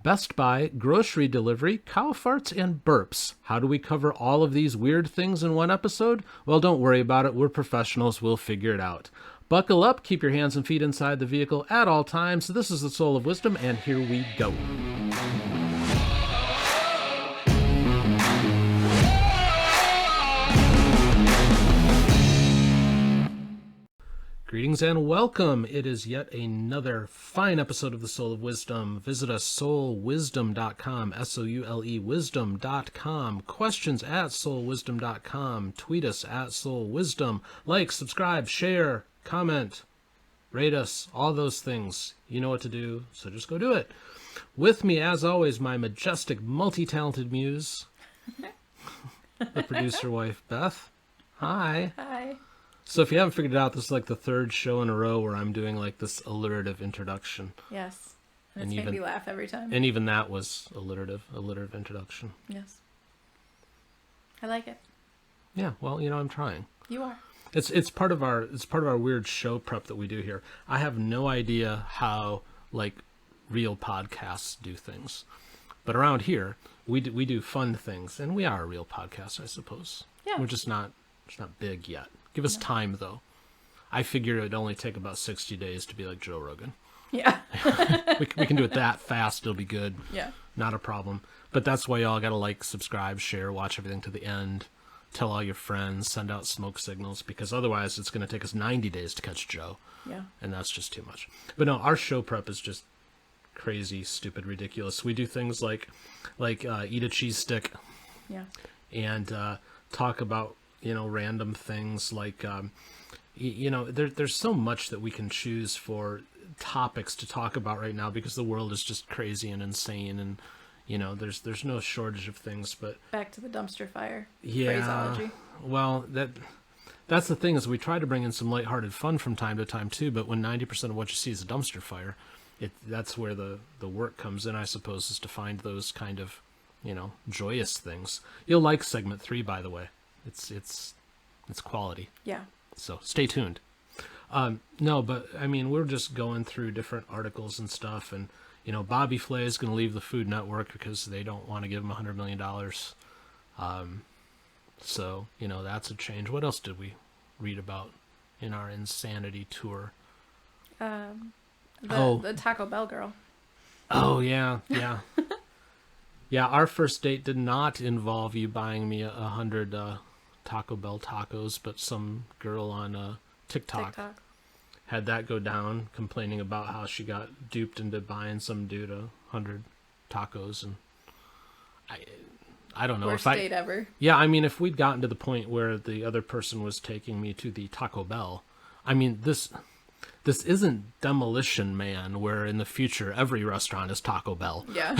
Best Buy, grocery delivery, cow farts, and burps. How do we cover all of these weird things in one episode? Well, don't worry about it. We're professionals. We'll figure it out. Buckle up. Keep your hands and feet inside the vehicle at all times. This is the Soule of Wisdom, and here we go. Greetings and welcome. It is yet another fine episode of the Soule of Wisdom. Visit us, soulewisdom.com, S-O-U-L-E wisdom.com. Questions at soulewisdom.com. Tweet us at soulewisdom. Like, subscribe, share, comment, rate us, all those things. You know what to do, so just go do it. With me, as always, my majestic, multi-talented muse, the producer wife, Beth. Hi. Hi. So if you haven't figured it out, this is like the third show in a row where I'm doing like this alliterative introduction. Yes. And it's made me laugh every time. And even that was alliterative introduction. Yes. I like it. Yeah, well, you know, I'm trying. You are. It's part of our weird show prep that we do here. I have no idea how like real podcasts do things. But around here, we do fun things, and we are a real podcast, I suppose. Yeah. We're just not big yet. Give us time, though. I figure it'd only take about 60 days to be like Joe Rogan. Yeah. we can do it that fast. It'll be good. Yeah. Not a problem. But that's why y'all got to like, subscribe, share, watch everything to the end. Tell all your friends. Send out smoke signals. Because otherwise, it's going to take us 90 days to catch Joe. Yeah. And that's just too much. But no, our show prep is just crazy, stupid, ridiculous. We do things like eat a cheese stick. Yeah. And talk about random things like, there's so much that we can choose for topics to talk about right now because the world is just crazy and insane, and there's no shortage of things. But back to the dumpster fire phraseology. Well, that's the thing, is we try to bring in some lighthearted fun from time to time too. But when 90% of what you see is a dumpster fire, that's where the work comes in, I suppose, is to find those kind of joyous things. You'll like segment 3, by the way. It's quality. Yeah. So stay tuned. No, but I mean, we're just going through different articles and stuff, and Bobby Flay is going to leave the Food Network because they don't want to give him $100 million. So that's a change. What else did we read about in our insanity tour? The Taco Bell girl. Oh yeah. Yeah, our first date did not involve you buying me 100 Taco Bell tacos, but some girl on TikTok had that go down, complaining about how she got duped into buying some dude 100 tacos, and I don't know. Worst date ever. Yeah, I mean, if we'd gotten to the point where the other person was taking me to the Taco Bell, I mean, this isn't Demolition Man, where in the future every restaurant is Taco Bell. Yeah.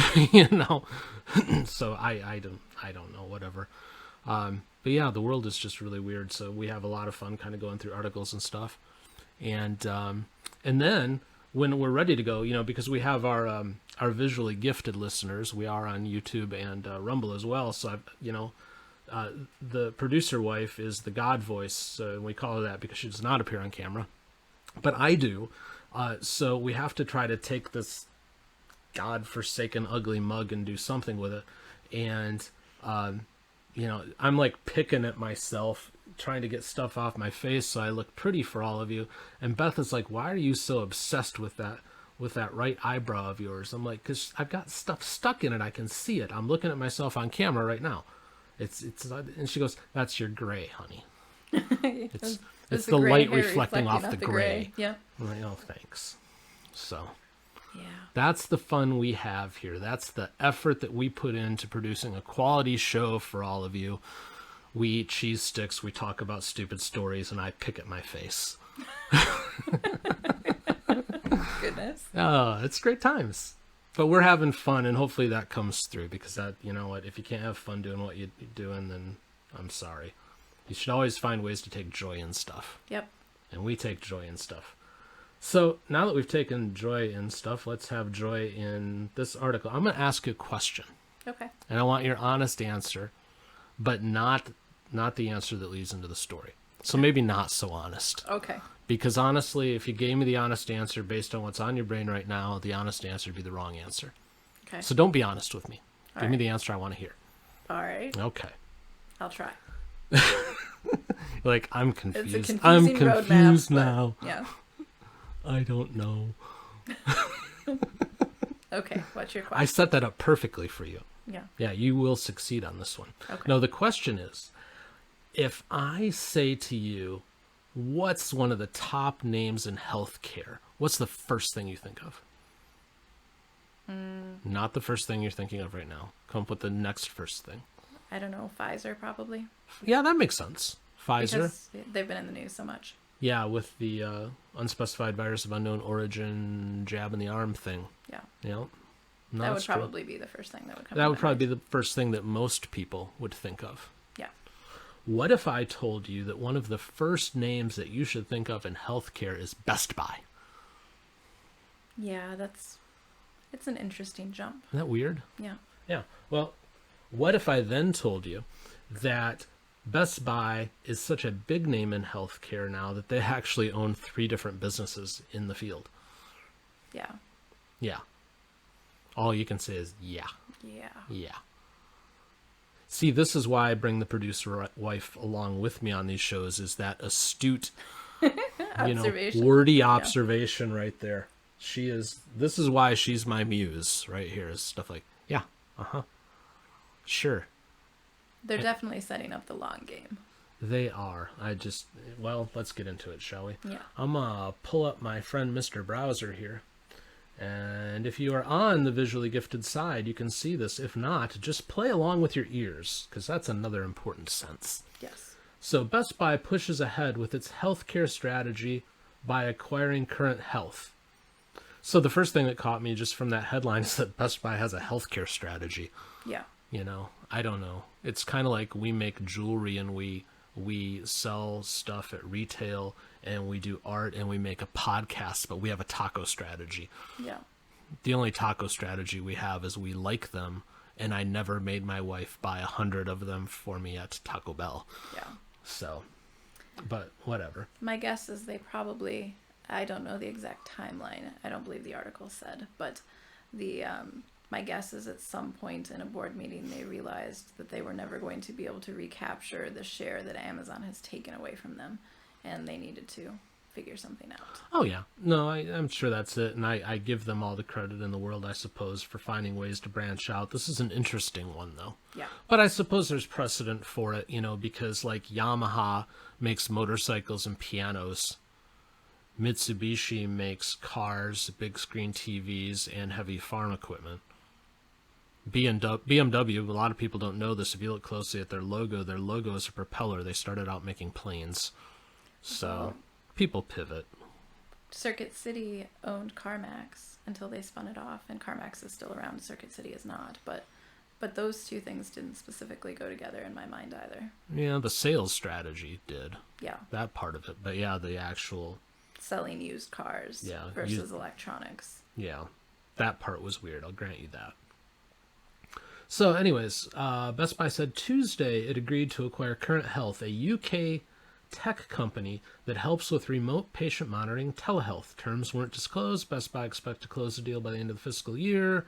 So I don't know, whatever. But yeah, the world is just really weird. So we have a lot of fun kind of going through articles and stuff. And then when we're ready to go, because we have our visually gifted listeners, we are on YouTube and Rumble as well. So the producer wife is the God voice. And we call her that because she does not appear on camera. But I do. So we have to try to take this God-forsaken ugly mug and do something with it. And, I'm like picking at myself, trying to get stuff off my face so I look pretty for all of you. And Beth is like, why are you so obsessed with that right eyebrow of yours? I'm like, because I've got stuff stuck in it. I can see it. I'm looking at myself on camera right now. It's and she goes, that's your gray, honey. It's the light reflecting off the gray. Yeah. I'm like, oh, thanks. So yeah, that's the fun we have here. That's the effort that we put into producing a quality show for all of you. We eat cheese sticks, we talk about stupid stories, and I pick at my face. Goodness. Oh, it's great times. But we're having fun, and hopefully that comes through, because that, if you can't have fun doing what you're doing, then I'm sorry. You should always find ways to take joy in stuff. Yep. And we take joy in stuff. So now that we've taken joy in stuff, let's have joy in this article. I'm going to ask you a question. Okay. And I want your honest answer, but not the answer that leads into the story. So maybe not so honest. Okay. Because honestly, if you gave me the honest answer based on what's on your brain right now, the honest answer would be the wrong answer. Okay. So don't be honest with me. All Give me right. the answer I want to hear. All right. Okay. I'll try. Like, I'm It's a confused. confusing I'm roadmap, confused but now. yeah. I don't know. Okay. What's your I question? set that up perfectly for you. Yeah. Yeah, you will succeed on this one. Okay. No, the question is, if I say to you, what's one of the top names in healthcare? What's the first thing you think of? Not the first thing you're thinking of right now. Come up with the next first thing. I don't know. Pfizer probably. Yeah, that makes sense. Pfizer. Because they've been in the news so much. Yeah, with the unspecified virus of unknown origin jab in the arm thing. Yeah. Yeah. No, That that's would true. probably be the first thing that would come. That to would my probably mind. be the first thing that most people would think of. Yeah. What if I told you that one of the first names that you should think of in healthcare is Best Buy? Yeah, it's an interesting jump. Isn't that weird? Yeah. Yeah. Well, what if I then told you that Best Buy is such a big name in healthcare now that they actually own 3 different businesses in the field? Yeah. Yeah. All you can say is yeah. Yeah. Yeah. See, this is why I bring the producer wife along with me on these shows, is that astute, Observation. wordy observation right there. This is why she's my muse right here, is stuff like, yeah, sure. They're definitely setting up the long game. They are. Well, let's get into it, shall we? Yeah. I'm going to pull up my friend Mr. Browser here. And if you are on the visually gifted side, you can see this. If not, just play along with your ears, because that's another important sense. Yes. So Best Buy pushes ahead with its healthcare strategy by acquiring Current Health. So the first thing that caught me just from that headline is that Best Buy has a healthcare strategy. Yeah. I don't know. It's kind of like we make jewelry and we sell stuff at retail and we do art and we make a podcast, but we have a taco strategy. Yeah. The only taco strategy we have is we like them, and I never made my wife buy 100 of them for me at Taco Bell. Yeah. So, but whatever. My guess is they probably, I don't know the exact timeline. I don't believe the article said, but my guess is at some point in a board meeting they realized that they were never going to be able to recapture the share that Amazon has taken away from them, and they needed to figure something out. Oh yeah, no, I'm sure that's it, and I give them all the credit in the world, I suppose, for finding ways to branch out. This is an interesting one, though. Yeah. But I suppose there's precedent for it, because like Yamaha makes motorcycles and pianos, Mitsubishi makes cars, big screen TVs, and heavy farm equipment. BMW, a lot of people don't know this. If you look closely at their logo is a propeller. They started out making planes. So people pivot. Circuit City owned CarMax until they spun it off, and CarMax is still around. Circuit City is not, but those two things didn't specifically go together in my mind either. Yeah, the sales strategy did. Yeah. That part of it. But yeah, the actual... Selling used cars versus electronics. Yeah, that part was weird. I'll grant you that. So anyways, Best Buy said Tuesday it agreed to acquire Current Health, a UK tech company that helps with remote patient monitoring telehealth. Terms weren't disclosed. Best Buy expect to close the deal by the end of the fiscal year.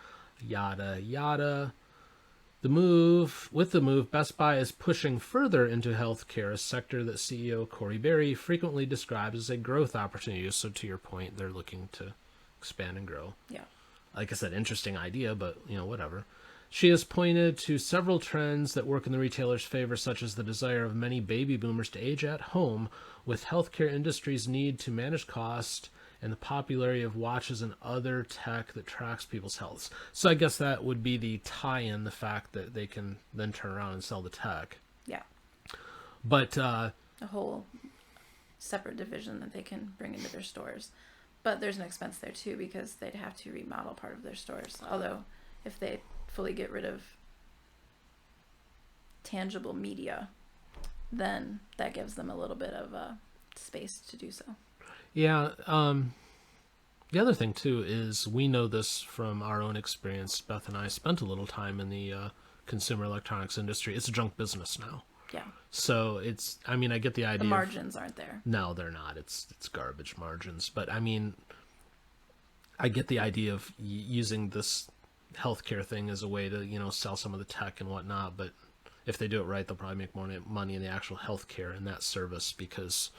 Yada, yada. With the move, Best Buy is pushing further into healthcare, a sector that CEO Corey Berry frequently describes as a growth opportunity. So to your point, they're looking to expand and grow. Yeah. Like I said, interesting idea, but whatever. She has pointed to several trends that work in the retailer's favor, such as the desire of many baby boomers to age at home, with healthcare industry's need to manage cost, and the popularity of watches and other tech that tracks people's health. So I guess that would be the tie-in, the fact that they can then turn around and sell the tech. Yeah. But a whole separate division that they can bring into their stores. But there's an expense there too, because they'd have to remodel part of their stores. Although if they fully get rid of tangible media, then that gives them a little bit of space to do so. yeah, the other thing too is we know this from our own experience. Beth and I spent a little time in the consumer electronics industry. It's a junk business now. Yeah. So I get the idea. The margins aren't there. No, they're not. It's garbage margins. But I get the idea of using this healthcare thing as a way to, sell some of the tech and whatnot. But if they do it right, they'll probably make more money in the actual healthcare and that service, because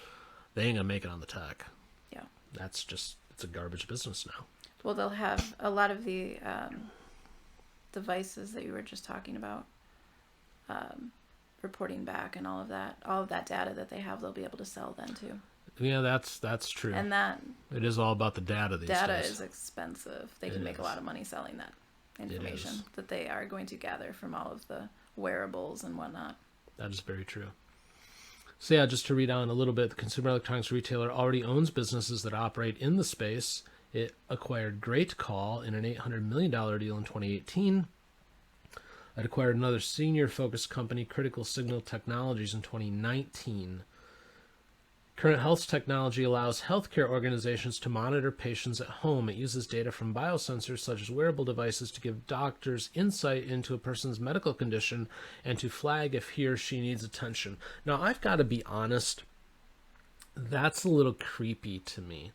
they ain't gonna make it on the tech. Yeah. It's a garbage business now. Well, they'll have a lot of the devices that you were just talking about, reporting back and all of that data that they have, they'll be able to sell then too. Yeah, that's true. And that it is all about the data these days. Data is expensive. They can make a lot of money selling that information that they are going to gather from all of the wearables and whatnot. That is very true. So yeah, just to read on a little bit, the consumer electronics retailer already owns businesses that operate in the space. It acquired Great Call in an $800 million deal in 2018. It acquired another senior-focused company, Critical Signal Technologies, in 2019. Current health technology allows healthcare organizations to monitor patients at home. It uses data from biosensors such as wearable devices to give doctors insight into a person's medical condition and to flag if he or she needs attention. Now, I've got to be honest, that's a little creepy to me.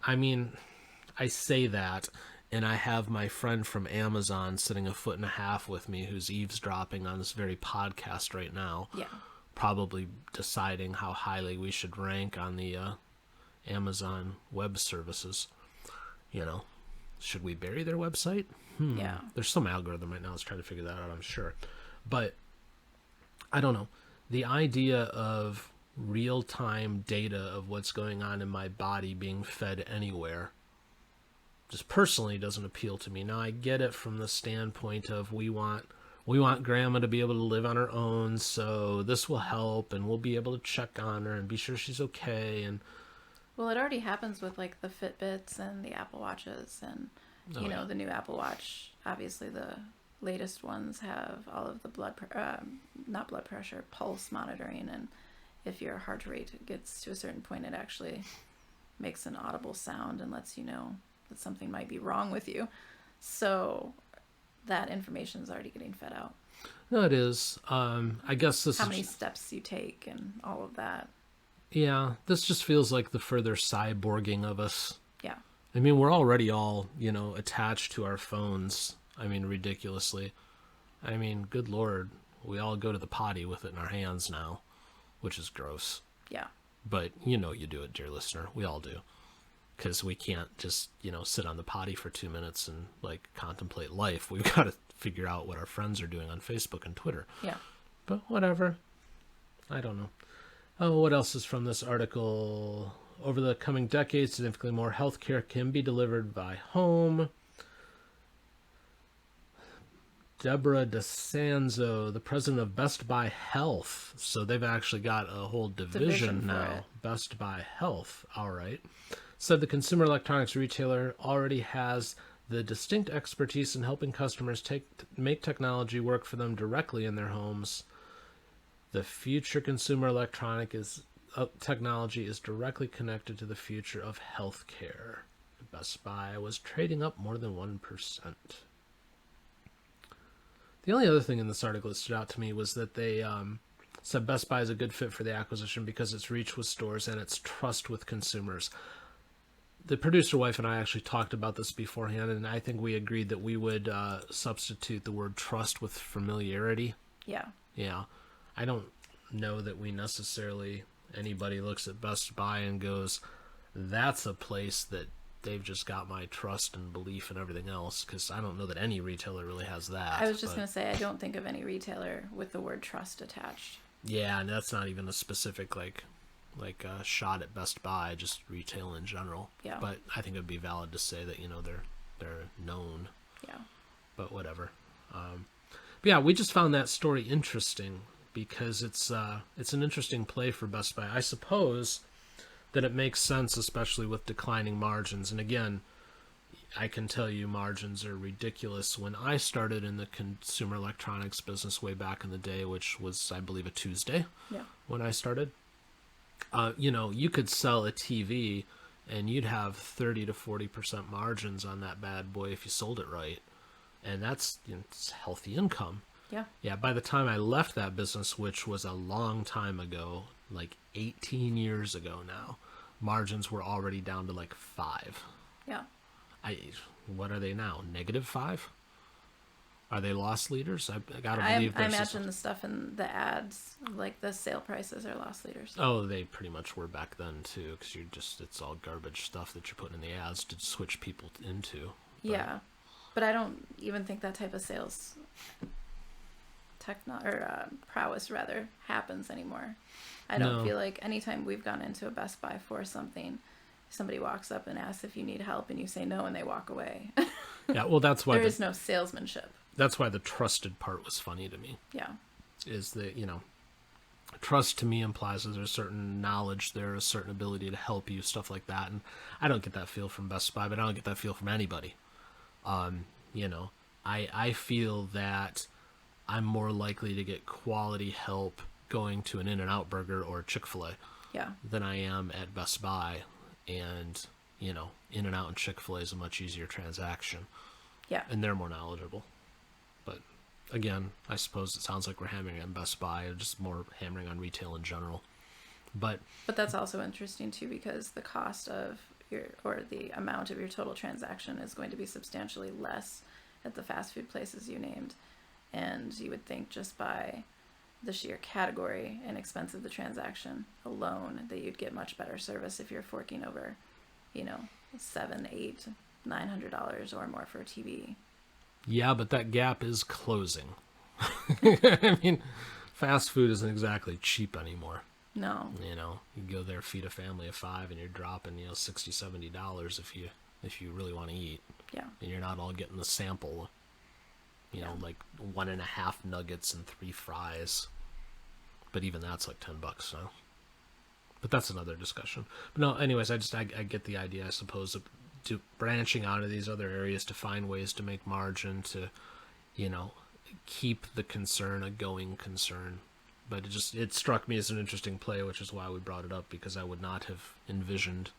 I mean, I say that, and I have my friend from Amazon sitting a foot and a half with me who's eavesdropping on this very podcast right now. Yeah. Probably deciding how highly we should rank on the Amazon web services. Should we bury their website? Yeah. There's some algorithm right now that's trying to figure that out, I'm sure. But I don't know. The idea of real-time data of what's going on in my body being fed anywhere just personally doesn't appeal to me. Now, I get it from the standpoint of we want grandma to be able to live on her own, so this will help, and we'll be able to check on her and be sure she's okay. And well, it already happens with like the Fitbits and the Apple Watches, and the new Apple Watch. Obviously, the latest ones have all of the not blood pressure, pulse monitoring, and if your heart rate gets to a certain point, it actually makes an audible sound and lets you know that something might be wrong with you. So that information is already getting fed out. No, it is. I guess this how is many steps you take and all of that. Yeah, this just feels like the further cyborging of us. Yeah. I mean, we're already all, attached to our phones. I mean, ridiculously. I mean, good Lord, we all go to the potty with it in our hands now, which is gross. Yeah. But you do it, dear listener. We all do. Because we can't just, sit on the potty for 2 minutes and, contemplate life. We've got to figure out what our friends are doing on Facebook and Twitter. Yeah. But whatever. I don't know. Oh, what else is from this article? Over the coming decades, significantly more healthcare can be delivered by home. Deborah DeSanzo, the president of Best Buy Health. So they've actually got a whole division now. Best Buy Health. All right. Said the consumer electronics retailer already has the distinct expertise in helping customers make technology work for them directly in their homes. The future consumer technology is directly connected to the future of healthcare. Best Buy was trading up more than 1%. The only other thing in this article that stood out to me was that they said Best Buy is a good fit for the acquisition because its reach with stores and its trust with consumers. The producer wife and I actually talked about this beforehand, and I think we agreed that we would substitute the word trust with familiarity. Yeah. Yeah. I don't know that anybody looks at Best Buy and goes, that's a place that they've just got my trust and belief and everything else, because I don't know that any retailer really has that. I was just going to say, I don't think of any retailer with the word trust attached. Yeah, and that's not even a specific, like a shot at Best Buy, just retail in general. Yeah. But I think it would be valid to say that, they're known. Yeah. But whatever. But yeah, we just found that story interesting because it's an interesting play for Best Buy. I suppose that it makes sense, especially with declining margins. And again, I can tell you margins are ridiculous. When I started in the consumer electronics business way back in the day, which was, I believe, a Tuesday when I started, you could sell a TV and you'd have 30 to 40% margins on that bad boy if you sold it right. And that's it's healthy income. Yeah. Yeah. By the time I left that business, which was a long time ago, like 18 years ago now, margins were already down to like 5. Yeah. What are they now? -5? Are they loss leaders? I gotta I believe. imagine the stuff in the ads, like the sale prices, are loss leaders. Oh, they pretty much were back then too, because it's all garbage stuff that you're putting in the ads to switch people into. Yeah, but I don't even think that type of sales prowess rather happens anymore. I don't feel like anytime we've gone into a Best Buy for something, somebody walks up and asks if you need help and you say no and they walk away. Yeah, well, that's why there is no salesmanship. That's why the trusted part was funny to me. Yeah. Is that, trust to me implies that there's a certain knowledge there, a certain ability to help you, stuff like that. And I don't get that feel from Best Buy, but I don't get that feel from anybody. I feel that I'm more likely to get quality help going to an In-N-Out Burger or Chick-fil-A than I am at Best Buy. And, In-N-Out and Chick-fil-A is a much easier transaction. Yeah. And they're more knowledgeable. But again, I suppose it sounds like we're hammering on Best Buy, or just more hammering on retail in general. But that's also interesting too, because the cost of the amount of your total transaction is going to be substantially less at the fast food places you named. And you would think just by the sheer category and expense of the transaction alone that you'd get much better service if you're forking over, $700, $800, $900 or more for a TV. Yeah, but that gap is closing. I mean, fast food isn't exactly cheap anymore. No. You go there, feed a family of 5, and you're dropping, $60, $70 if you really want to eat. Yeah. And you're not all getting the sample, like 1.5 nuggets and 3 fries. But even that's like $10 now. But that's another discussion. But no, anyways, I get the idea, I suppose, of branching out of these other areas to find ways to make margin, to, keep the concern a going concern. But it struck me as an interesting play, which is why we brought it up, because I would not have envisioned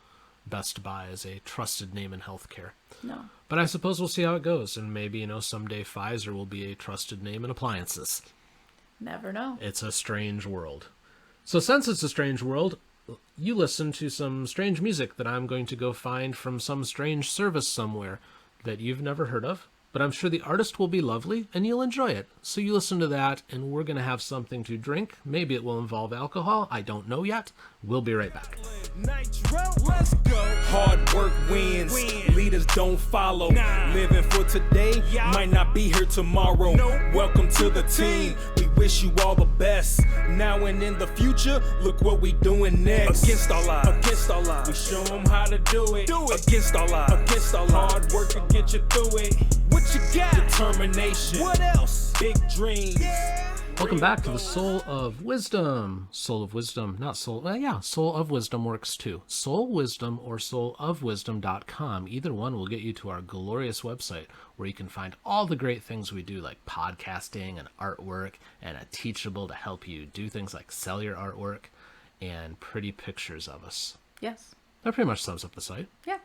Best Buy as a trusted name in healthcare. No. But I suppose we'll see how it goes, and maybe, someday Pfizer will be a trusted name in appliances. Never know. It's a strange world. So since it's a strange world, you listen to some strange music that I'm going to go find from some strange service somewhere that you've never heard of. But I'm sure the artist will be lovely and you'll enjoy it. So you listen to that, and we're going to have something to drink. Maybe it will involve alcohol. I don't know yet. We'll be right back. Nitro, let's go. Hard work wins. Leaders don't follow. Living for today, might not be here tomorrow. Welcome to the team. We wish you all the best. Now and in the future, look what we doing next. Against all odds. We show them how to do it. Against all odds. Hard work will get you through it. What you got? Determination. What else? Big dreams. Welcome back to the Soule of Wisdom. Soule of Wisdom, not Soul. Soule of Wisdom works too. Soule Wisdom or souleofwisdom.com. Either one will get you to our glorious website where you can find all the great things we do, like podcasting and artwork, and a Teachable to help you do things like sell your artwork, and pretty pictures of us. Yes. That pretty much sums up the site. Yeah.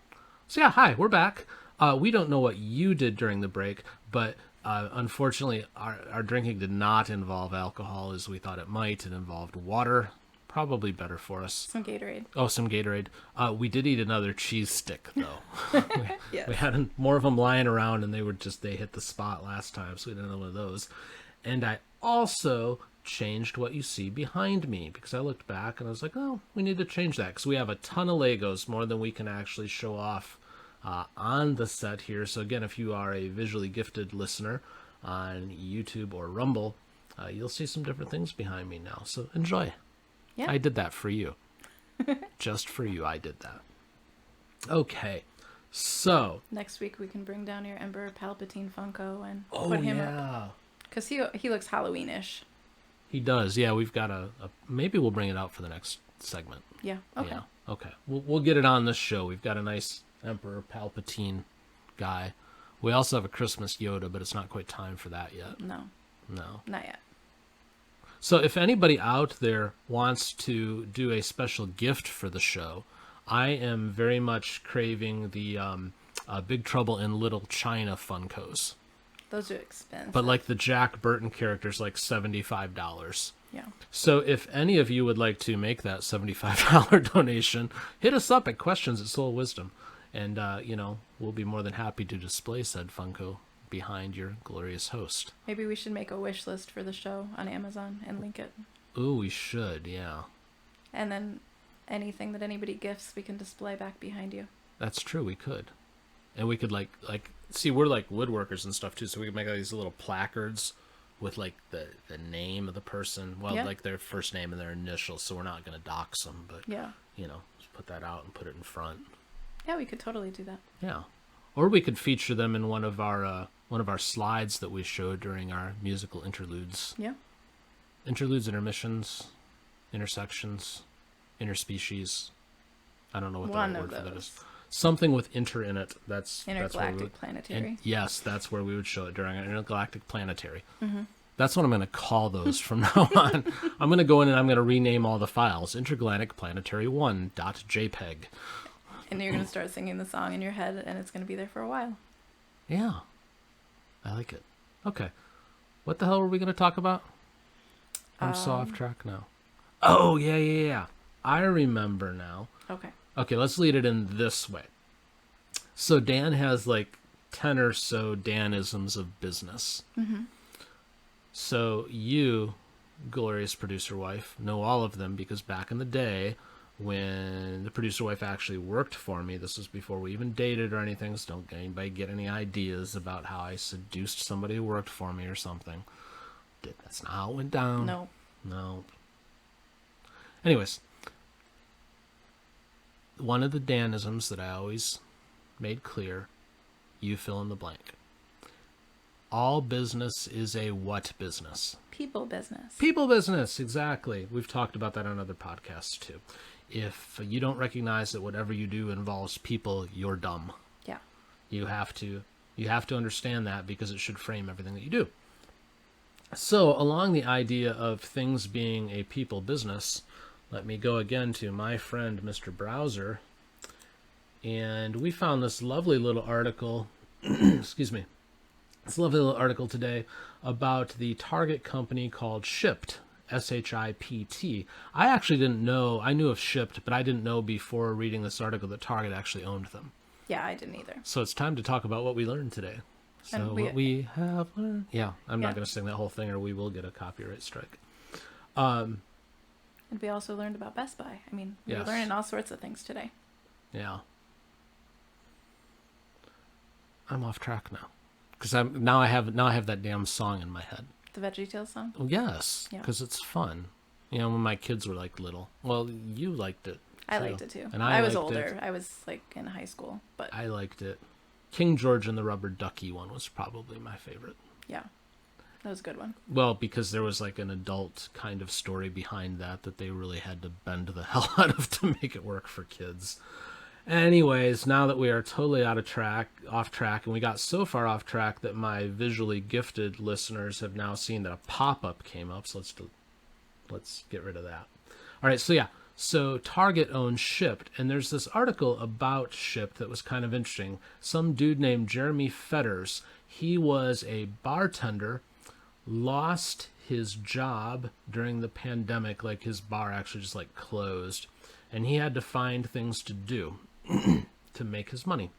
So hi, we're back. We don't know what you did during the break, but unfortunately, our drinking did not involve alcohol as we thought it might. It involved water, probably better for us. Some Gatorade. Oh, some Gatorade. We did eat another cheese stick, though. Yes. We had more of them lying around, and they hit the spot last time, so we didn't have one of those. And I also changed what you see behind me, because I looked back and I was like, oh, we need to change that, because we have a ton of Legos, more than we can actually show off on the set here. So again, if you are a visually gifted listener on YouTube or Rumble, you'll see some different things behind me now. So enjoy. Yeah. I did that for you. Just for you, I did that. Okay. So next week we can bring down your Emperor Palpatine Funko and oh, put him yeah. up. Because he looks Halloween-ish. He does. Yeah, we've got maybe we'll bring it out for the next segment. Yeah. Okay. Yeah. Okay. We'll get it on this show. We've got a nice Emperor Palpatine guy. We also have a Christmas Yoda, but it's not quite time for that yet. No. Not yet. So if anybody out there wants to do a special gift for the show, I am very much craving the Big Trouble in Little China Funkos. Those are expensive. But like the Jack Burton character's like $75. Yeah. So if any of you would like to make that $75 donation, hit us up at questions@Soule of Wisdom. And, we'll be more than happy to display said Funko behind your glorious host. Maybe we should make a wish list for the show on Amazon and link it. Ooh, we should, yeah. And then anything that anybody gifts, we can display back behind you. That's true, we could. And we could like see, we're like woodworkers and stuff too, so we could make all these little placards with like the name of the person, well, Yeah. like their first name and their initials, so we're not going to dox them, but Yeah. just put that out and put it in front. Yeah, we could totally do that. Yeah. Or we could feature them in one of our slides that we showed during our musical interludes. Yeah. Interludes, intermissions, intersections, interspecies. I don't know what the One right of word for that those. is. Something with inter in it. That's where we Intergalactic would, planetary. and yes, that's where we would show it during our intergalactic planetary. Mm-hmm. That's what I'm going to call those from now on. I'm going to go in and I'm going to rename all the files. Intergalactic planetary 1.jpg. And you're going to start singing the song in your head, and it's going to be there for a while. Yeah. I like it. Okay. What the hell were we going to talk about? I'm so off track now. Oh, yeah. I remember now. Okay. Okay, let's lead it in this way. So Dan has like 10 or so Danisms of business. Mm-hmm. So you, glorious producer wife, know all of them because back in the day when the producer wife actually worked for me, this was before we even dated or anything, so don't anybody get any ideas about how I seduced somebody who worked for me or something. That's not how it went down. No. Anyways, one of the Danisms that I always made clear, you fill in the blank. All business is a what business? People business. People business, exactly. We've talked about that on other podcasts too. If you don't recognize that whatever you do involves people, you're dumb. Yeah. You have to understand that because it should frame everything that you do. So, along the idea of things being a people business, let me go again to my friend Mr. Browser, and we found this lovely little article, excuse me, this lovely little article today about the Target company called Shipt, S-H-I-P-T. I actually didn't know, I knew of Shipt, but I didn't know before reading this article that Target actually owned them. Yeah, I didn't either. So it's time to talk about what we learned today. So And what we have learned. Yeah, I'm Yeah. not going to sing that whole thing or we will get a copyright strike. And we also learned about Best Buy. I mean, we were Yes. learning all sorts of things today. Yeah. I'm off track now. Because I have that damn song in my head. The VeggieTales song? Oh, yes, Yeah. because it's fun. You know, when my kids were like little. Well, you liked it. I too. liked it too. And I was liked older. it. I was like in high school, but I liked it. King George and the Rubber Ducky one was probably my favorite. yeah, that was a good one. Well, because there was like an adult kind of story behind that they really had to bend the hell out of to make it work for kids. Anyways, now that we are totally off track, and we got so far off track that my visually gifted listeners have now seen that a pop-up came up, so let's get rid of that. All right, so Target owns Shipt, and there's this article about Shipt that was kind of interesting. Some dude named Jeremy Fetters, he was a bartender, lost his job during the pandemic, like his bar actually just like closed, and he had to find things to do to make his money.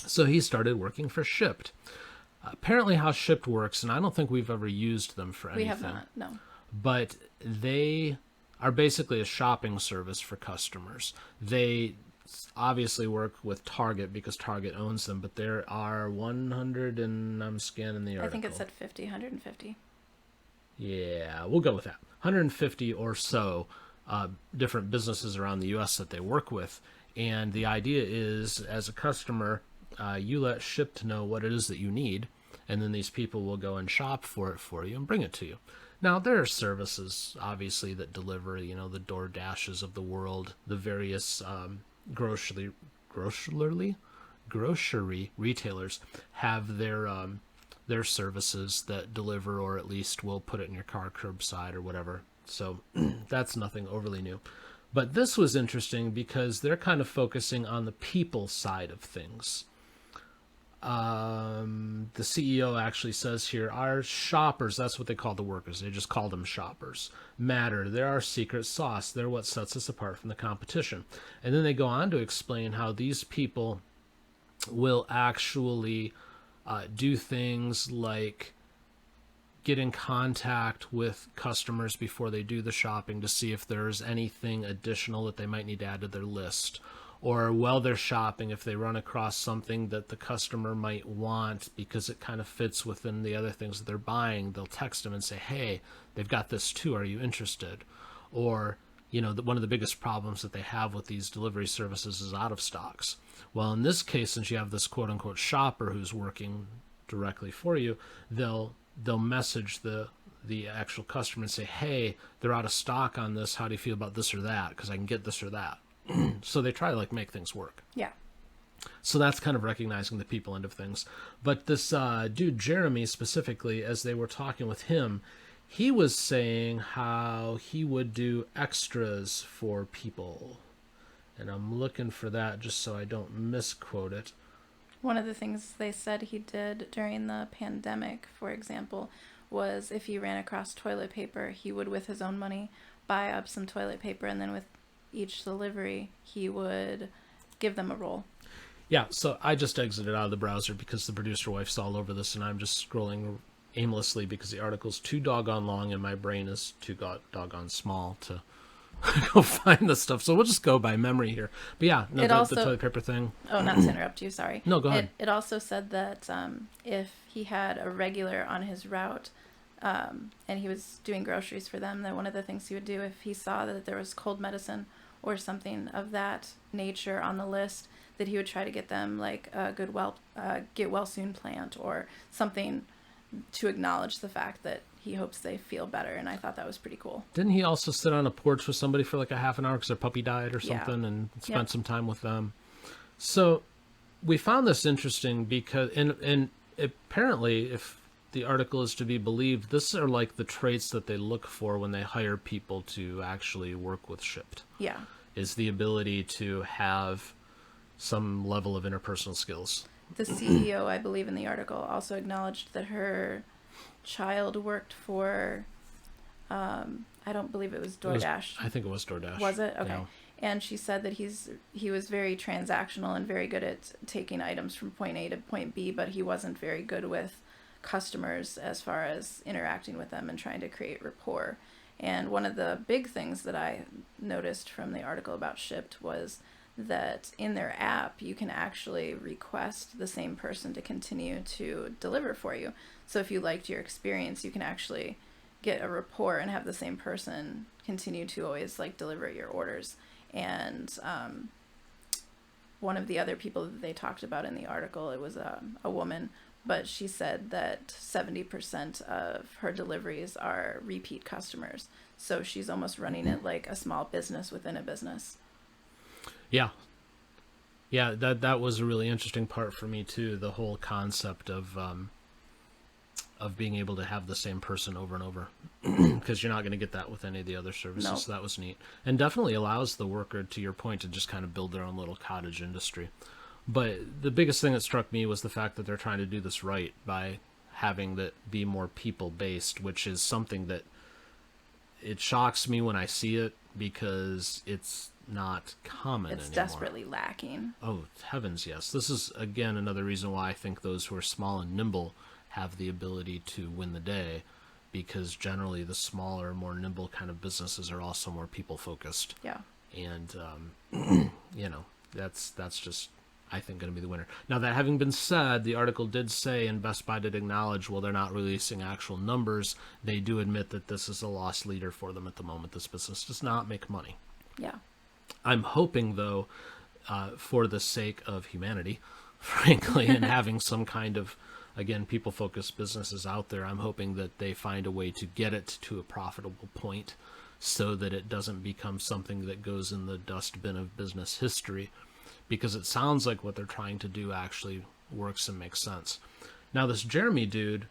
So he started working for Shipt. Apparently how Shipt works, and I don't think we've ever used them for anything. We have not, no. But they are basically a shopping service for customers. They obviously work with Target because Target owns them, but there are 100, and I'm scanning the article. I think it said 50, 150. Yeah, we'll go with that. 150 or so different businesses around the U.S. that they work with. And the idea is, as a customer, you let Shipt know what it is that you need, and then these people will go and shop for it for you and bring it to you. Now, there are services, obviously, that deliver, the DoorDashes of the world, the various grocery retailers have their services that deliver, or at least will put it in your car curbside or whatever. So that's nothing overly new. But this was interesting because they're kind of focusing on the people side of things. The CEO actually says here, our shoppers, that's what they call the workers, they just call them shoppers, matter. They're our secret sauce. They're what sets us apart from the competition. And then they go on to explain how these people will actually do things like get in contact with customers before they do the shopping to see if there's anything additional that they might need to add to their list. Or while they're shopping, if they run across something that the customer might want because it kind of fits within the other things that they're buying, they'll text them and say, hey, they've got this too, are you interested? Or, one of the biggest problems that they have with these delivery services is out of stocks. Well, in this case, since you have this quote unquote shopper who's working directly for you, they'll message the actual customer and say, hey, they're out of stock on this. How do you feel about this or that? Because I can get this or that. So they try to make things work. Yeah. So that's kind of recognizing the people end of things. But this dude, Jeremy, specifically, as they were talking with him, he was saying how he would do extras for people. And I'm looking for that just so I don't misquote it. One of the things they said he did during the pandemic, for example, was if he ran across toilet paper, he would, with his own money, buy up some toilet paper, and then with each delivery, he would give them a roll. Yeah, so I just exited out of the browser because the producer wife's all over this, and I'm just scrolling aimlessly because the article's too doggone long and my brain is too doggone small to go find the stuff. So we'll just go by memory here. But yeah, no, the toilet paper thing. Oh, not to interrupt you, sorry. No, go ahead. It also said that if he had a regular on his route and he was doing groceries for them, that one of the things he would do if he saw that there was cold medicine or something of that nature on the list, that he would try to get them like a good get well soon plant or something to acknowledge the fact that he hopes they feel better. And I thought that was pretty cool. Didn't he also sit on a porch with somebody for like a half an hour because their puppy died or something, and spent some time with them? So we found this interesting because, and apparently, if the article is to be believed, this are like the traits that they look for when they hire people to actually work with Shipt. Yeah. Is the ability to have some level of interpersonal skills. The CEO, I believe in the article, also acknowledged that her child worked for, I don't believe it was DoorDash. I think it was DoorDash. Was it? Okay. Yeah. And she said that he was very transactional and very good at taking items from point A to point B, but he wasn't very good with customers as far as interacting with them and trying to create rapport. And one of the big things that I noticed from the article about Shipt was that in their app, you can actually request the same person to continue to deliver for you. So if you liked your experience, you can actually get a rapport and have the same person continue to always deliver your orders. And one of the other people that they talked about in the article, it was a woman, but she said that 70% of her deliveries are repeat customers. So she's almost running it like a small business within a business. Yeah. Yeah, that was a really interesting part for me too, the whole concept of being able to have the same person over and over, because you're not going to get that with any of the other services. Nope. So that was neat, and definitely allows the worker, to your point, to just kind of build their own little cottage industry. But the biggest thing that struck me was the fact that they're trying to do this right by having that be more people-based, which is something that it shocks me when I see it because it's not common It's anymore. desperately lacking. Oh, heavens, yes. This is, again, another reason why I think those who are small and nimble have the ability to win the day, because generally the smaller, more nimble kind of businesses are also more people-focused. Yeah. And, that's just, I think, going to be the winner. Now, that having been said, the article did say, and Best Buy did acknowledge, while they're not releasing actual numbers, they do admit that this is a loss leader for them at the moment. This business does not make money. Yeah. I'm hoping, though, for the sake of humanity, frankly, and having some kind of, again, people-focused businesses out there, I'm hoping that they find a way to get it to a profitable point so that it doesn't become something that goes in the dustbin of business history, because it sounds like what they're trying to do actually works and makes sense. Now, this Jeremy dude,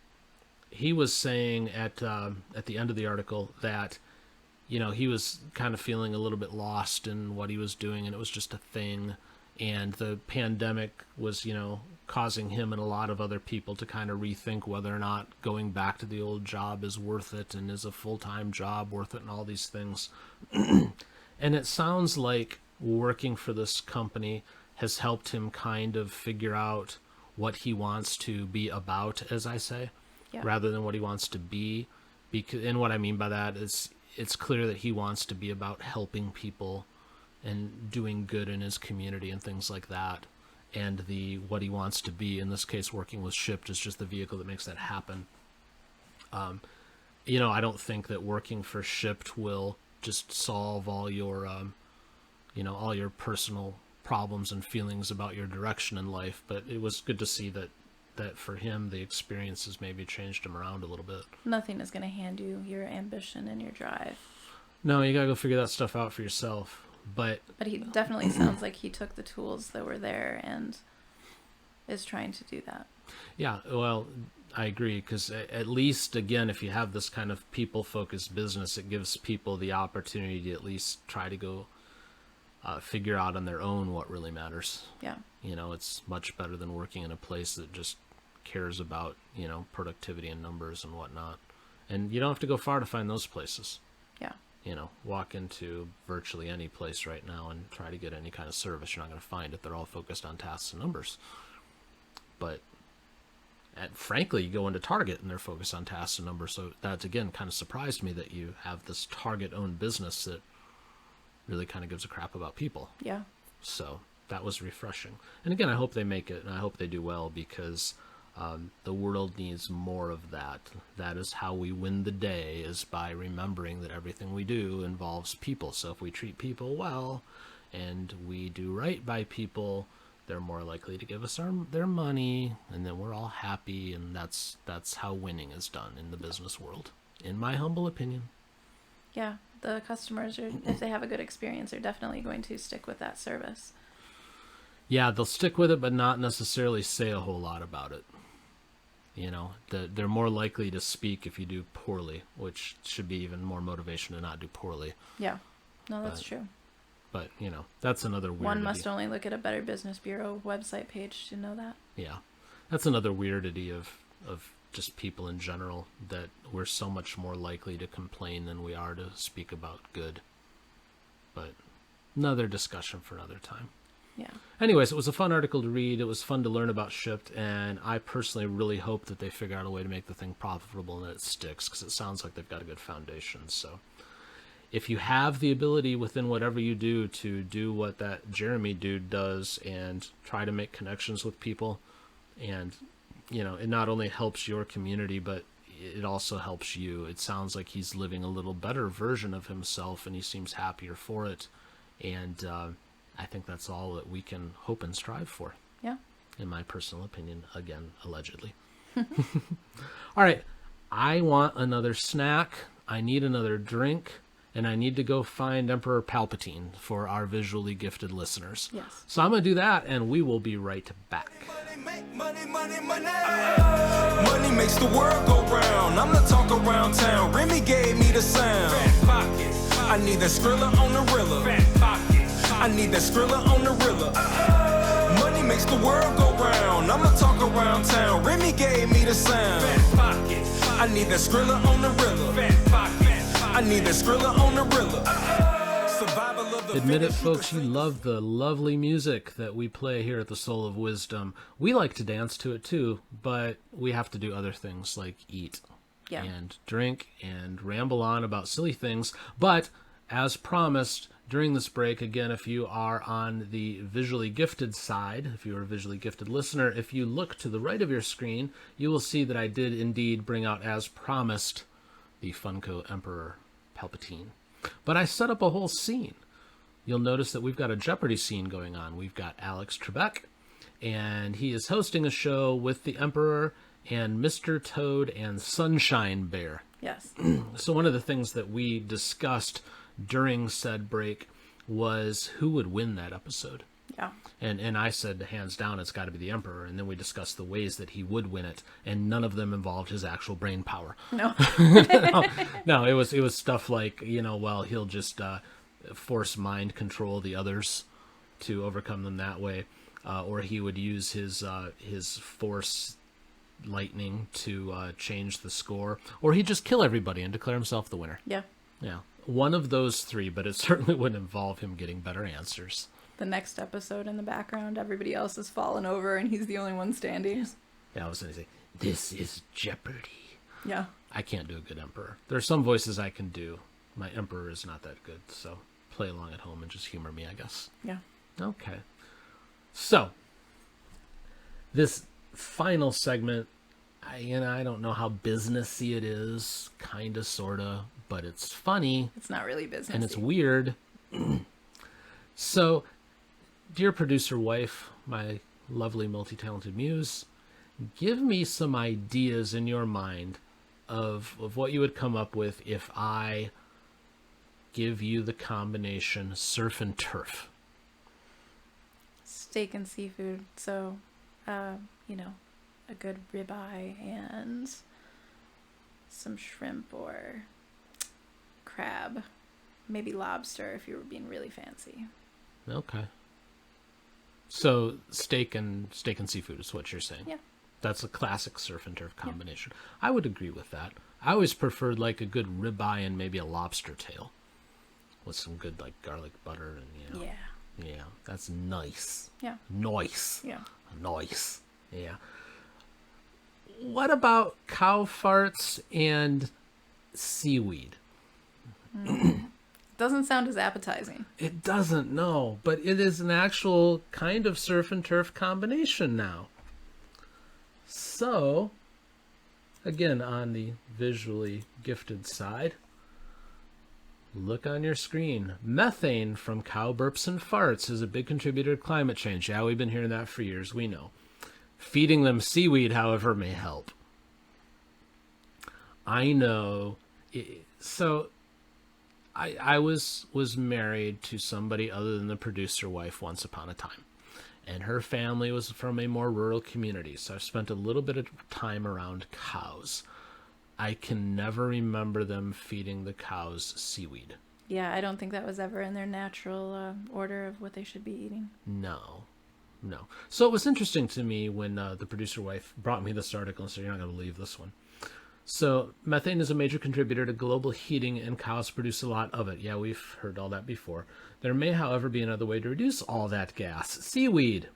he was saying at the end of the article that, he was kind of feeling a little bit lost in what he was doing, and it was just a thing. And the pandemic was, causing him and a lot of other people to kind of rethink whether or not going back to the old job is worth it, and is a full-time job worth it, and all these things. And it sounds like working for this company has helped him kind of figure out what he wants to be about, as I say, Yeah. rather than what he wants to be. And what I mean by that is it's clear that he wants to be about helping people and doing good in his community and things like that. And what he wants to be, in this case, working with Shipt, is just the vehicle that makes that happen. I don't think that working for Shipt will just solve all your, all your personal problems and feelings about your direction in life. But it was good to see that for him, the experiences maybe changed him around a little bit. Nothing is going to hand you your ambition and your drive. No, you gotta go figure that stuff out for yourself. But he definitely sounds like he took the tools that were there and is trying to do that. Yeah, well, I agree, because at least, again, if you have this kind of people-focused business, it gives people the opportunity to at least try to go figure out on their own what really matters. Yeah. It's much better than working in a place that just cares about, productivity and numbers and whatnot. And you don't have to go far to find those places. Yeah. Walk into virtually any place right now and try to get any kind of service. You're not going to find it. They're all focused on tasks and numbers. But frankly, you go into Target and they're focused on tasks and numbers. So that's, again, kind of surprised me that you have this Target-owned business that really kind of gives a crap about people. Yeah. So that was refreshing. And again, I hope they make it, and I hope they do well, because the world needs more of that. That is how we win the day, is by remembering that everything we do involves people. So if we treat people well and we do right by people, they're more likely to give us their money, and then we're all happy, and that's how winning is done in the business world, in my humble opinion. Yeah, the customers, if they have a good experience, are definitely going to stick with that service. Yeah, they'll stick with it, but not necessarily say a whole lot about it. They're more likely to speak if you do poorly, which should be even more motivation to not do poorly. Yeah, no, that's true. But, that's another weirdity. One must only look at a Better Business Bureau website page to know that. Yeah, that's another weirdity of just people in general, that we're so much more likely to complain than we are to speak about good. But another discussion for another time. Yeah. Anyways, it was a fun article to read. It was fun to learn about Shipt, and I personally really hope that they figure out a way to make the thing profitable and that it sticks, because it sounds like they've got a good foundation. So if you have the ability within whatever you do to do what that Jeremy dude does and try to make connections with people, and it not only helps your community, but it also helps you. It sounds like he's living a little better version of himself, and he seems happier for it. And I think that's all that we can hope and strive for. Yeah. In my personal opinion, again, allegedly. All right. I want another snack. I need another drink. And I need to go find Emperor Palpatine for our visually gifted listeners. Yes. So I'm going to do that, and we will be right back. Money makes the world go round. I'm the talk around town. Remy gave me the sound. I need that Skrilla on the Rilla. I need that Skrilla on the Rilla. Money makes the world go round. I'm the talk around town. Remy gave me the sound. I need that Skrilla on the Rilla. I need that Skrilla on the Rilla. Admit it, folks, you love the lovely music that we play here at the Soule of Wisdom. We like to dance to it too, but we have to do other things like eat and drink and ramble on about silly things. But as promised, during this break, again, if you are on the visually gifted side, if you're a visually gifted listener, if you look to the right of your screen, you will see that I did indeed bring out, as promised, the Funko Emperor Palpatine. But I set up a whole scene. You'll notice that we've got a Jeopardy scene going on. We've got Alex Trebek, and he is hosting a show with the Emperor and Mr. Toad and Sunshine Bear. Yes. So one of the things that we discussed during said break was who would win that episode. Yeah. And I said, hands down, it's got to be the Emperor. And then we discussed the ways that he would win it, and none of them involved his actual brain power. No. No, it was stuff like, he'll just force mind control the others to overcome them that way, or he would use his force lightning to change the score, or he'd just kill everybody and declare himself the winner. Yeah. Yeah, one of those three, but it certainly wouldn't involve him getting better answers. the next episode in the background. Everybody else has fallen over and he's the only one standing. Yeah, I was going to say, this is Jeopardy. Yeah. I can't do a good emperor. There are some voices I can do. My emperor is not that good, so play along at home and just humor me, I guess. Yeah. Okay. So, this final segment, I don't know how businessy it is, kind of, sort of, but it's funny. It's not really businessy. And it's weird. So, dear producer wife, my lovely multi-talented muse, give me some ideas in your mind of what you would come up with if I give you the combination surf and turf. Steak and seafood. So, you know, a good ribeye and some shrimp or crab. Maybe lobster if you were being really fancy. Okay. So steak and seafood is what you're saying. Yeah. That's a classic surf and turf combination. Yeah. I would agree with that. I always preferred like a good ribeye and maybe a lobster tail with some good like garlic butter and Yeah, that's nice. Yeah. Nice. Yeah. Nice. Yeah. What about cow farts and seaweed? Doesn't sound as appetizing. It doesn't, no, but it is an actual kind of surf and turf combination now. So, again, on the visually gifted side, look on your screen. Methane from cow burps and farts is a big contributor to climate change. Yeah, we've been hearing that for years, we know. Feeding them seaweed, however, may help. I know. So, I was married to somebody other than the producer wife once upon a time. And her family was from a more rural community, so I've spent a little bit of time around cows. I can never remember them feeding the cows seaweed. Yeah, I don't think that was ever in their natural order of what they should be eating. No. So it was interesting to me when the producer wife brought me this article and said, you're not going to believe this one. So methane is a major contributor to global heating, and cows produce a lot of it. Yeah, we've heard all that before. There may, however, be another way to reduce all that gas. Seaweed.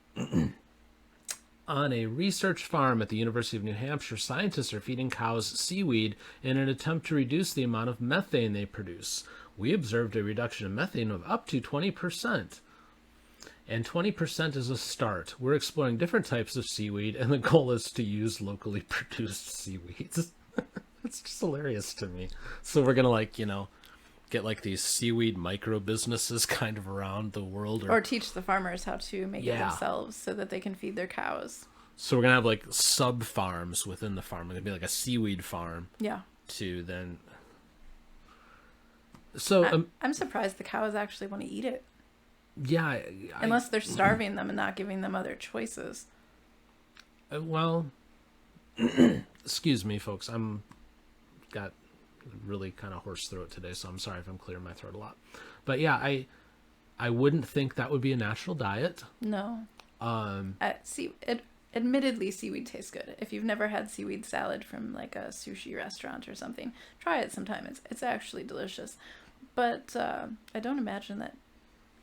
On a research farm at the University of New Hampshire, scientists are feeding cows seaweed in an attempt to reduce the amount of methane they produce. We observed a reduction in methane of up to 20%. And 20% is a start. We're exploring different types of seaweed, and the goal is to use locally produced seaweeds. It's just hilarious to me. So we're going to, get like these seaweed micro businesses kind of around the world. Or teach the farmers how to make it themselves so that they can feed their cows. So we're going to have like sub farms within the farm. It's going to be like a seaweed farm. Yeah. To then... So I'm surprised the cows actually want to eat it. Yeah. Unless they're starving them and not giving them other choices. Well, excuse me, folks. I'm got really kind of hoarse throat today, so I'm sorry if I'm clearing my throat a lot. But yeah, I wouldn't think that would be a natural diet. No. Admittedly, seaweed tastes good. If you've never had seaweed salad from like a sushi restaurant or something, try it sometime. It's actually delicious. But I don't imagine that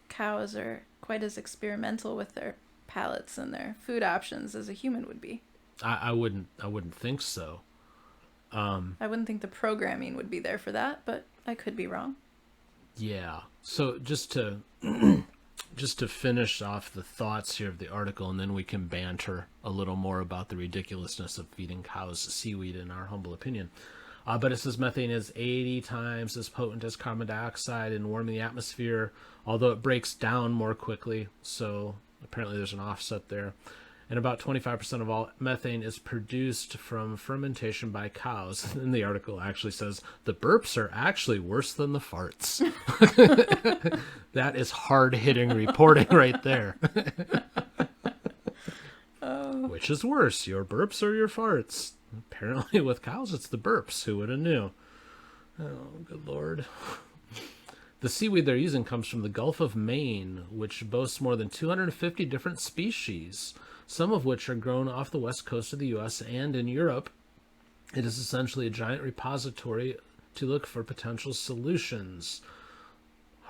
cows are quite as experimental with their palates and their food options as a human would be. I wouldn't think so. I wouldn't think the programming would be there for that, but I could be wrong. Yeah. So just to finish off the thoughts here of the article, and then we can banter a little more about the ridiculousness of feeding cows seaweed in our humble opinion. But it says methane is 80 times as potent as carbon dioxide in warming the atmosphere, although it breaks down more quickly. So apparently there's an offset there. And about 25% of all methane is produced from fermentation by cows. And the article actually says the burps are actually worse than the farts. That is hard-hitting reporting right there. Which is worse, your burps or your farts? Apparently with cows, it's the burps. Who would have knew? Oh, good Lord. The seaweed they're using comes from the Gulf of Maine, which boasts more than 250 different species, some of which are grown off the west coast of the U.S. and in Europe. It is essentially a giant repository to look for potential solutions.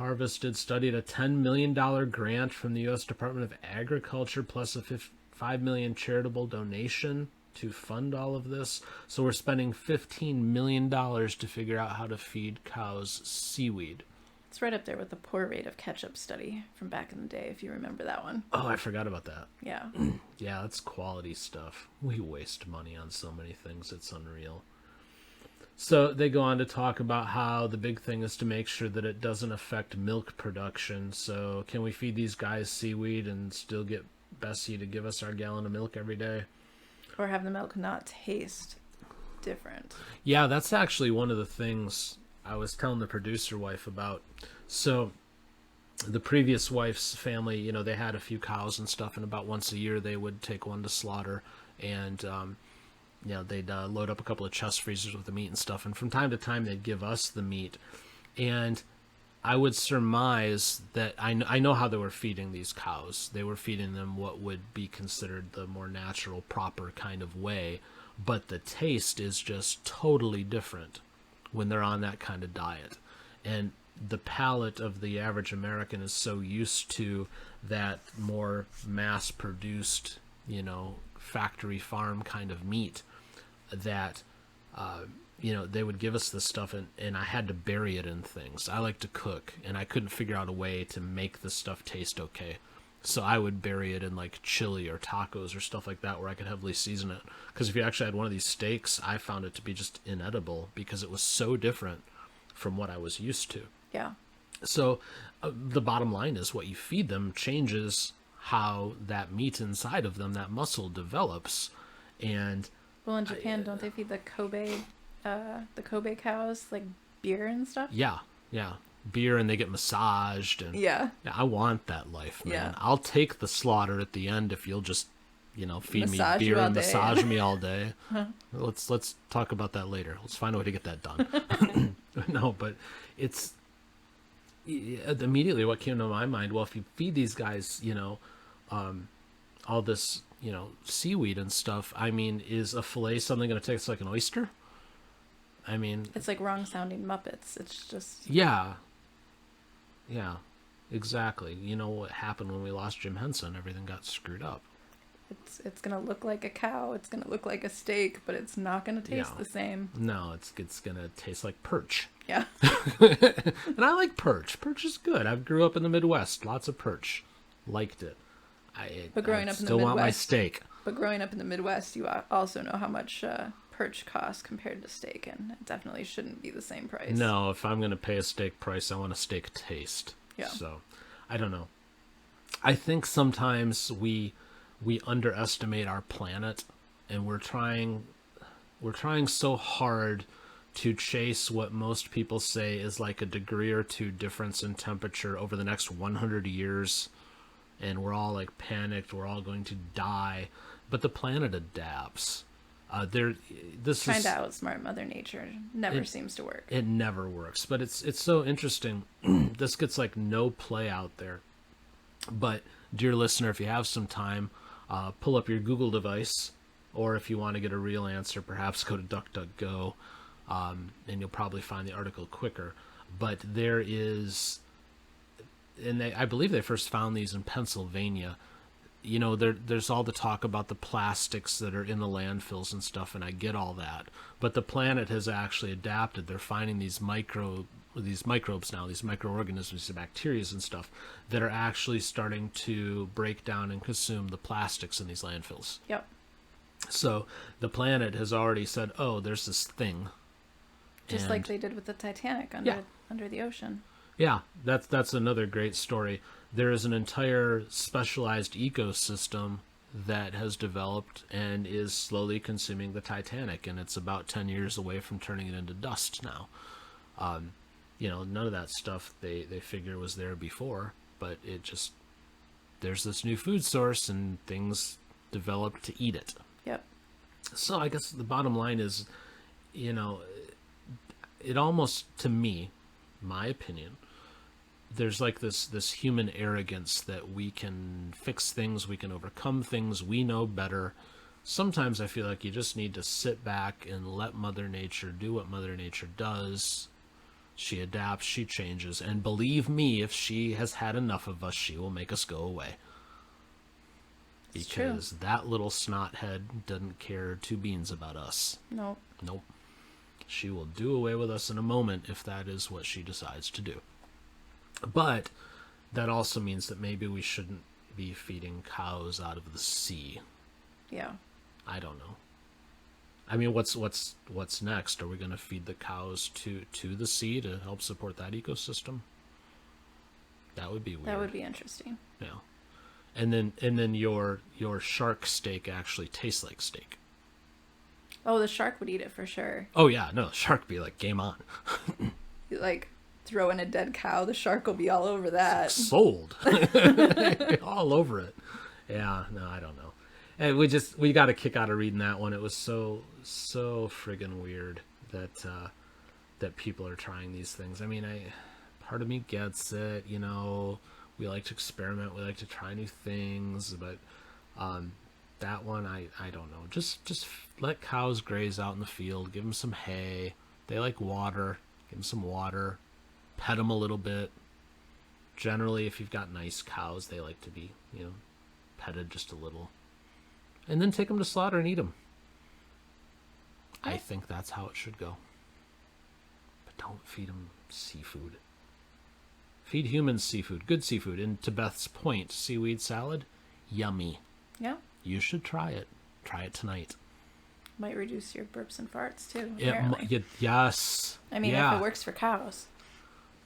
harvested, studied a $10 million grant from the U.S. Department of Agriculture, plus a $5 million charitable donation to fund all of this. So we're spending $15 million to figure out how to feed cows seaweed. It's right up there with the poor rate of ketchup study from back in the day, if you remember that one. Oh, I forgot about that. Yeah. Yeah, that's quality stuff. We waste money on so many things, it's unreal. So they go on to talk about how the big thing is to make sure that it doesn't affect milk production. So can we feed these guys seaweed and still get Bessie to give us our gallon of milk every day? Or have the milk not taste different. Yeah, that's actually one of the things I was telling the producer wife about. So the previous wife's family, you know, they had a few cows and stuff, and about once a year they would take one to slaughter, and you know, they'd load up a couple of chest freezers with the meat and stuff, and from time to time they'd give us the meat. And I would surmise that I know how they were feeding these cows. They were feeding them what would be considered the more natural, proper kind of way, but the taste is just totally different when they're on that kind of diet. And the palate of the average American is so used to that more mass-produced, you know, factory farm kind of meat that, you know, they would give us this stuff, and I had to bury it in things. I like to cook, and I couldn't figure out a way to make this stuff taste okay. So I would bury it in like chili or tacos or stuff like that where I could heavily season it. Because if you actually had one of these steaks, I found it to be just inedible because it was so different from what I was used to. Yeah. So the bottom line is what you feed them changes how that meat inside of them, that muscle, develops. And Well, in Japan, don't they feed the Kobe cows like beer and stuff? yeah, beer, and they get massaged, and Yeah. I want that life, man. Yeah. I'll take the slaughter at the end if you'll just, you know, feed Massage me you beer all and day. massage me all day. Let's talk about that later. Let's find a way to get that done. No, but it's immediately what came to my mind. Well, if you feed these guys, you know, all this, you know, seaweed and stuff, I mean, is a fillet something going to taste like an oyster? I mean, It's like wrong sounding Muppets. It's just yeah, exactly. You know what happened when we lost Jim Henson? Everything got screwed up. it's gonna look like a cow. It's gonna look like a steak, but it's not gonna taste Yeah. the same. No, it's gonna taste like perch. Yeah. And I like perch. Perch is good. I grew up in the Midwest. Lots of perch. Liked it. But growing I up in the still want my Midwest- steak. But growing up in the Midwest, you also know how much perch costs compared to steak, and it definitely shouldn't be the same price. No, if I'm gonna pay a steak price, I want a steak taste. Yeah. So, I don't know. I think sometimes we underestimate our planet, and we're trying so hard to chase what most people say is like a degree or two difference in temperature over the next 100 years, and we're all like panicked, we're all going to die, but the planet adapts. Trying to outsmart Mother Nature never seems to work. It never works, but it's so interesting. This gets like no play out there, but dear listener, if you have some time, pull up your Google device, or if you want to get a real answer, perhaps go to DuckDuckGo, and you'll probably find the article quicker. But there is, and I believe they first found these in Pennsylvania. You know, there's all the talk about the plastics that are in the landfills and stuff, and I get all that. But the planet has actually adapted. They're finding these microbes now, these microorganisms, the bacteria and stuff, that are actually starting to break down and consume the plastics in these landfills. Yep. So the planet has already said, oh, there's this thing. Just And- like they did with the Titanic under the ocean. Yeah, that's another great story. There is an entire specialized ecosystem that has developed and is slowly consuming the Titanic, and it's about 10 years away from turning it into dust now. You know, none of that stuff they figure was there before, but it just, there's this new food source and things developed to eat it. Yep. So I guess the bottom line is, you know, it almost, to me, my opinion, there's like this human arrogance that we can fix things, we can overcome things, we know better. Sometimes I feel like you just need to sit back and let Mother Nature do what Mother Nature does. She adapts, she changes, and believe me, if she has had enough of us, she will make us go away. It's true. Because that little snothead doesn't care two beans about us. Nope. Nope. She will do away with us in a moment if that is what she decides to do. But that also means that maybe we shouldn't be feeding cows out of the sea. Yeah. I don't know. I mean, what's next? Are we going to feed the cows to the sea to help support that ecosystem? That would be weird. That would be interesting. Yeah. And then your shark steak actually tastes like steak. Oh, the shark would eat it for sure. Oh yeah, no, the shark would be like, game on. You, like, throw in a dead cow, the shark will be all over that. Sold. All over it. Yeah, no, I don't know. And we got a kick out of reading that one. It was so friggin' weird that people are trying these things. I mean, part of me gets it, you know. We like to experiment. We like to try new things, but that one, I don't know. Just let cows graze out in the field. Give them some hay. They like water. Give them some water. Pet them a little bit. Generally, if you've got nice cows, they like to be, you know, petted just a little. And then take them to slaughter and eat them. I think that's how it should go. But don't feed them seafood. Feed humans seafood. Good seafood. And to Beth's point, seaweed salad, yummy. Yeah. You should try it. Try it tonight. Might reduce your burps and farts too, apparently. Yes. I mean, if it works for cows.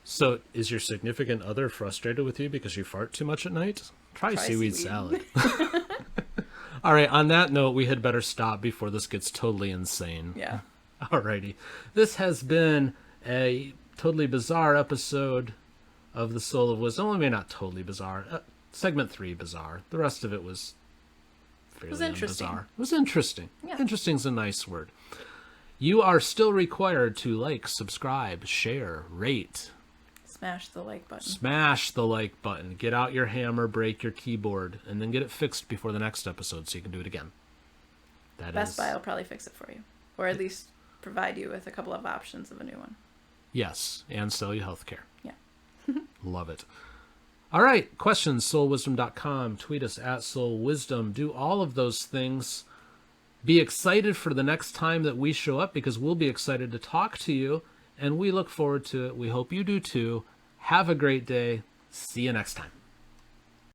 So, is your significant other frustrated with you because you fart too much at night? Try seaweed salad. All right, on that note, we had better stop before this gets totally insane. Yeah. Alrighty. This has been a totally bizarre episode of the Soule of Wisdom. Well, maybe not totally bizarre. Segment 3 bizarre. The rest of it was fairly interesting. bizarre. It was interesting. Yeah. Interesting is a nice word. You are still required to like, subscribe, share, rate. Smash the like button. Smash the like button. Get out your hammer, break your keyboard, and then get it fixed before the next episode so you can do it again. Best Buy will probably fix it for you. Or at least provide you with a couple of options of a new one. Yes, and sell you healthcare. Yeah. Love it. All right, questions, soulwisdom.com. Tweet us at soulwisdom. Do all of those things. Be excited for the next time that we show up because we'll be excited to talk to you, and we look forward to it. We hope you do too. Have a great day. See you next time.